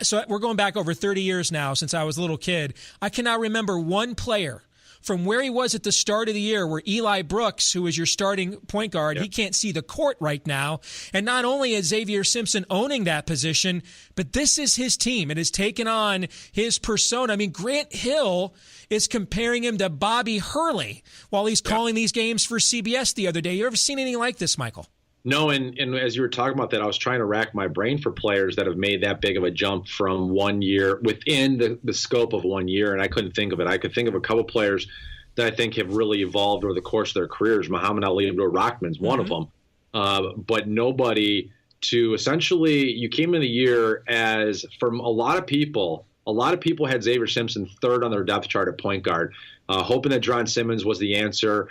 So we're going back over 30 years now since I was a little kid. I cannot remember one player from where he was at the start of the year, where Eli Brooks, who is your starting point guard, he can't see the court right now. And not only is Xavier Simpson owning that position, but this is his team. It has taken on his persona. I mean, Grant Hill is comparing him to Bobby Hurley while he's calling these games for CBS the other day. You ever seen anything like this, Michael? No, and as you were talking about that, I was trying to rack my brain for players that have made that big of a jump from 1 year within the scope of 1 year, and I couldn't think of it. I could think of a couple players that I think have really evolved over the course of their careers. Muhammad Ali Abdul-Rahman's one of them, but nobody to essentially, you came in the year as, from a lot of people had Xavier Simpson third on their depth chart at point guard, hoping that Dron Simmons was the answer,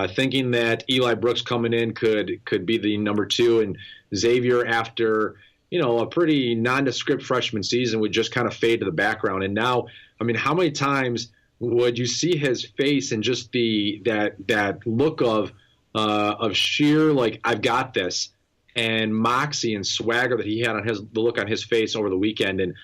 thinking that Eli Brooks coming in could be the number 2, and Xavier, after a pretty nondescript freshman season, would just kind of fade to the background. And now, I mean, how many times would you see his face and just that look of sheer I've got this, and moxie and swagger that he had on the look on his face over the weekend, and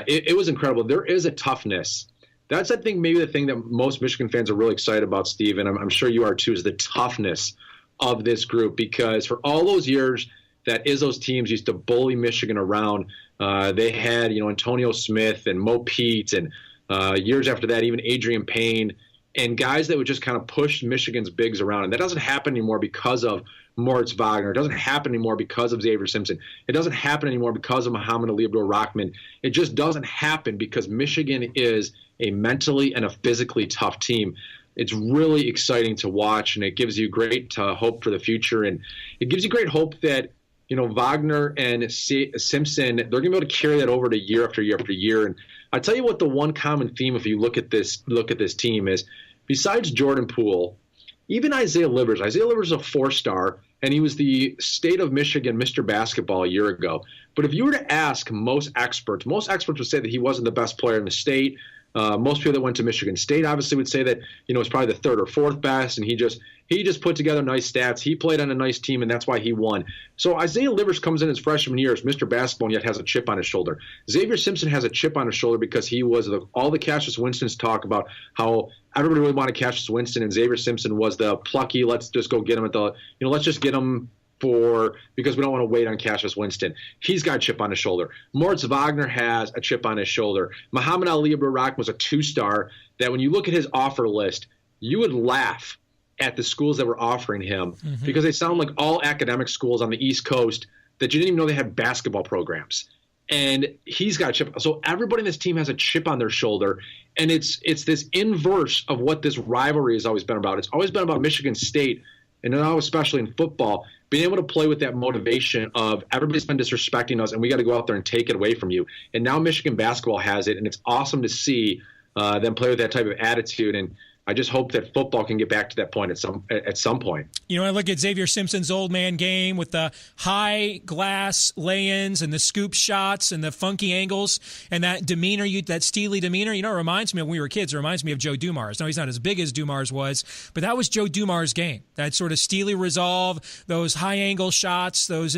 it was incredible. There is a toughness. That's, I think, maybe the thing that most Michigan fans are really excited about, Steve, and I'm sure you are too, is the toughness of this group. Because for all those years that Izzo's teams used to bully Michigan around, they had, Antonio Smith and Mo Pete, and years after that, even Adrian Payne, and guys that would just kind of push Michigan's bigs around. And that doesn't happen anymore because of Moritz Wagner. It doesn't happen anymore because of Xavier Simpson. It doesn't happen anymore because of Muhammad Ali Abdul-Rahman. It just doesn't happen because Michigan is a mentally and a physically tough team. It's really exciting to watch, and it gives you great hope for the future. And it gives you great hope that Wagner and Simpson, they're going to be able to carry that over to year after year after year. And I tell you what, the one common theme, if you look at this team, is besides Jordan Poole, even Isaiah Livers. Isaiah Livers is a 4-star, and he was the state of Michigan Mr. Basketball a year ago. But if you were to ask most experts would say that he wasn't the best player in the state. Most people that went to Michigan State obviously would say that, it's probably the 3rd or 4th best, and he just put together nice stats. He played on a nice team, and that's why he won. So Isaiah Livers comes in his freshman year as Mr. Basketball and yet has a chip on his shoulder. Xavier Simpson has a chip on his shoulder because he was all the Cassius Winston's talk about how everybody really wanted Cassius Winston, and Xavier Simpson was the plucky, let's just go get him let's just get him because we don't want to wait on Cassius Winston. He's got a chip on his shoulder. Moritz Wagner has a chip on his shoulder. Muhammad Ali Abdul-Rahman was a 2-star that when you look at his offer list, you would laugh at the schools that were offering him because they sound like all academic schools on the East Coast that you didn't even know they had basketball programs. And he's got a chip. So everybody in this team has a chip on their shoulder. And it's this inverse of what this rivalry has always been about. It's always been about Michigan State, and now especially in football, being able to play with that motivation of everybody's been disrespecting us and we got to go out there and take it away from you. And now Michigan basketball has it, and it's awesome to see them play with that type of attitude. And I just hope that football can get back to that point at some point. I look at Xavier Simpson's old man game with the high glass lay-ins and the scoop shots and the funky angles and that demeanor, that steely demeanor. It reminds me of when we were kids. It reminds me of Joe Dumars. Now, he's not as big as Dumars was, but that was Joe Dumars' game. That sort of steely resolve, those high angle shots, those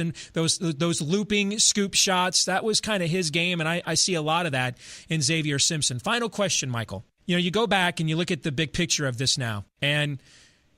looping scoop shots. That was kind of his game, and I see a lot of that in Xavier Simpson. Final question, Michael. You go back and you look at the big picture of this now, and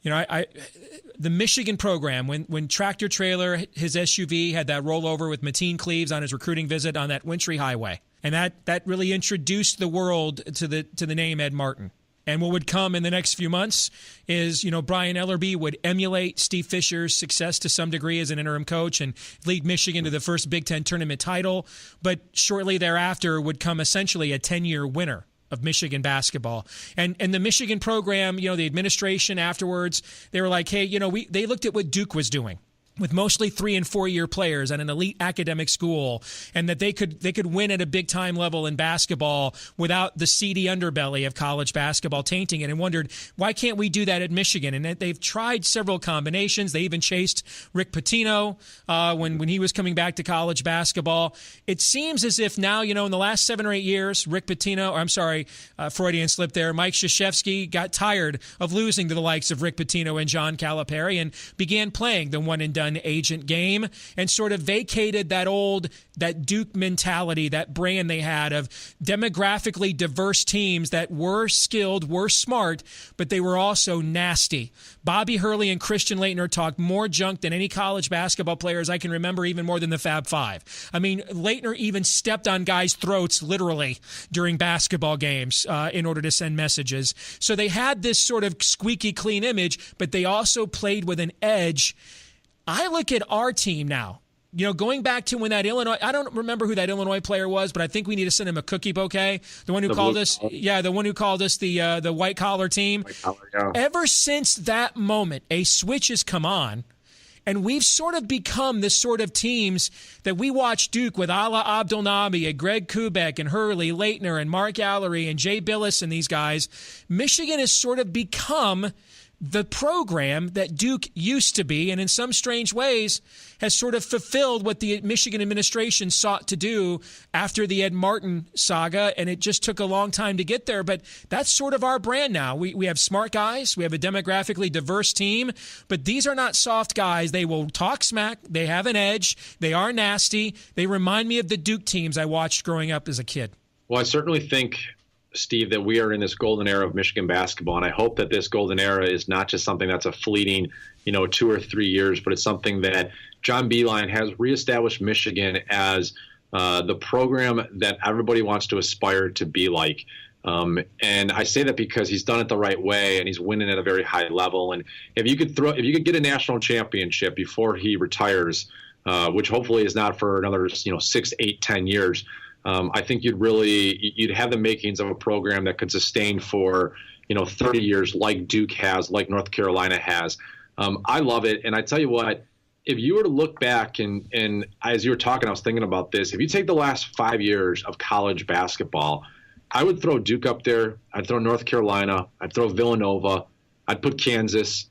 the Michigan program, when Tractor Trailer, his SUV, had that rollover with Mateen Cleaves on his recruiting visit on that Wintry Highway, and that really introduced the world to the name Ed Martin. And what would come in the next few months is, Brian Ellerby would emulate Steve Fisher's success to some degree as an interim coach and lead Michigan to the first Big Ten tournament title, but shortly thereafter would come essentially a 10-year winner of Michigan basketball. And the Michigan program, the administration afterwards, they were like, hey, they looked at what Duke was doing with mostly 3- and 4-year players at an elite academic school, and that they could win at a big-time level in basketball without the seedy underbelly of college basketball tainting it, and wondered, why can't we do that at Michigan? And they've tried several combinations. They even chased Rick Pitino when he was coming back to college basketball. It seems as if now, in the last 7 or 8 years, Rick Pitino, Freudian slip there, Mike Krzyzewski got tired of losing to the likes of Rick Pitino and John Calipari and began playing the one-and-done agent game and sort of vacated that Duke mentality, that brand they had of demographically diverse teams that were skilled, were smart, but they were also nasty. Bobby Hurley and Christian Laettner talked more junk than any college basketball players I can remember, even more than the Fab Five. I mean, Laettner even stepped on guys' throats literally during basketball games in order to send messages. So they had this sort of squeaky clean image, but they also played with an edge. I look at our team now, going back to when that Illinois, I don't remember who that Illinois player was, but I think we need to send him a cookie bouquet. The one who called us the white collar team. Yeah. Ever since that moment, a switch has come on, and we've sort of become this sort of teams that we watch Duke with Ala Abdelnaby and Greg Kubek and Hurley, Laettner and Mark Allery and Jay Billis and these guys. Michigan has sort of become the program that Duke used to be, and in some strange ways has sort of fulfilled what the Michigan administration sought to do after the Ed Martin saga, and it just took a long time to get there. But that's sort of our brand now. We have smart guys. We have a demographically diverse team, but these are not soft guys. They will talk smack. They have an edge. They are nasty. They remind me of the Duke teams I watched growing up as a kid. Well, I certainly think, Steve, that we are in this golden era of Michigan basketball, and I hope that this golden era is not just something that's a fleeting, 2 or 3 years, but it's something that John Beilein has reestablished Michigan as the program that everybody wants to aspire to be like. And I say that because he's done it the right way and he's winning at a very high level. And if you could get a national championship before he retires, which hopefully is not for another 6, 8, 10 years. I think you'd have the makings of a program that could sustain for 30 years, like Duke has, like North Carolina has. I love it, and I tell you what, if you were to look back and as you were talking, I was thinking about this. If you take the last 5 years of college basketball, I would throw Duke up there. I'd throw North Carolina. I'd throw Villanova. I'd put Kansas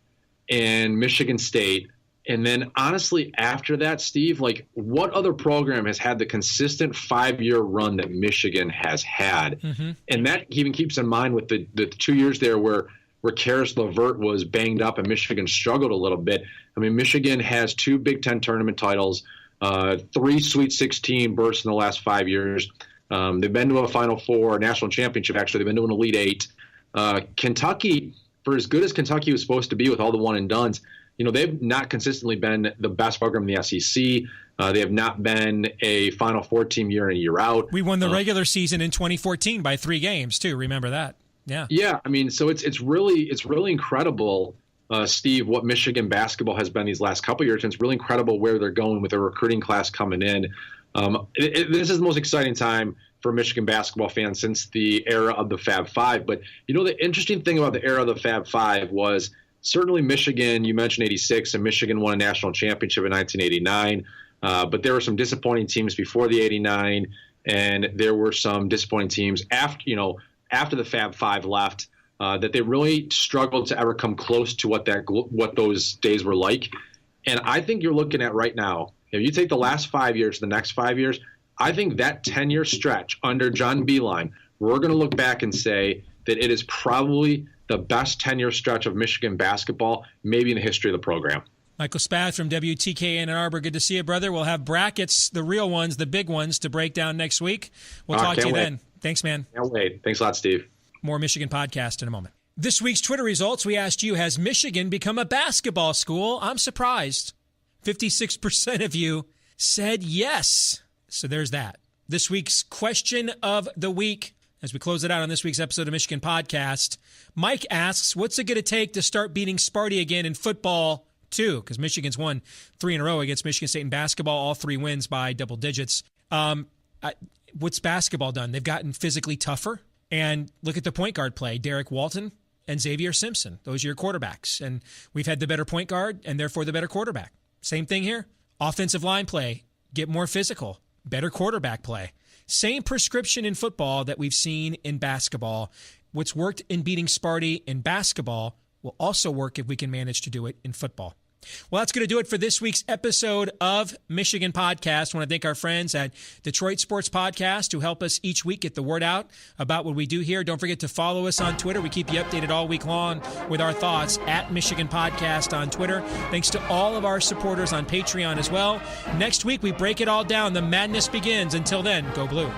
and Michigan State. And then honestly, after that, Steve, like what other program has had the consistent 5-year run that Michigan has had? Mm-hmm. And that even keeps in mind with the 2 years there where Karis LeVert was banged up and Michigan struggled a little bit. I mean, Michigan has 2 Big Ten tournament titles, 3 Sweet 16 berths in the last 5 years. They've been to a Final Four, a national championship, actually. They've been to an Elite Eight. Kentucky, for as good as Kentucky was supposed to be with all the one and dones, they've not consistently been the best program in the SEC. They have not been a Final Four team year in and year out. We won the regular season in 2014 by 3 games, too. Remember that? Yeah. Yeah. I mean, so it's really incredible, Steve, what Michigan basketball has been these last couple of years. And it's really incredible where they're going with their recruiting class coming in. This is the most exciting time for Michigan basketball fans since the era of the Fab Five. But, the interesting thing about the era of the Fab Five was certainly Michigan, you mentioned 86, and Michigan won a national championship in 1989. But there were some disappointing teams before the 89, and there were some disappointing teams after the Fab Five left that they really struggled to ever come close to what those days were like. And I think you're looking at right now, if you take the last 5 years, the next 5 years, I think that 10-year stretch under John Beilein, we're going to look back and say that it is probably the best 10-year stretch of Michigan basketball, maybe in the history of the program. Michael Spath from WTKA in Ann Arbor. Good to see you, brother. We'll have brackets, the real ones, the big ones, to break down next week. We'll talk to you then. Thanks, man. Can't wait. Thanks a lot, Steve. More Michigan podcast in a moment. This week's Twitter results, we asked you, has Michigan become a basketball school? I'm surprised. 56% of you said yes. So there's that. This week's question of the week, as we close it out on this week's episode of Michigan Podcast, Mike asks, what's it going to take to start beating Sparty again in football, too? Because Michigan's won 3 in a row against Michigan State in basketball, all 3 wins by double digits. What's basketball done? They've gotten physically tougher. And look at the point guard play. Derek Walton and Xavier Simpson. Those are your quarterbacks. And we've had the better point guard and therefore the better quarterback. Same thing here. Offensive line play. Get more physical. Better quarterback play. Same prescription in football that we've seen in basketball. What's worked in beating Sparty in basketball will also work if we can manage to do it in football. Well, that's going to do it for this week's episode of Michigan Podcast. I want to thank our friends at Detroit Sports Podcast who help us each week get the word out about what we do here. Don't forget to follow us on Twitter. We keep you updated all week long with our thoughts at Michigan Podcast on Twitter. Thanks to all of our supporters on Patreon as well. Next week, we break it all down. The madness begins. Until then, go Blue.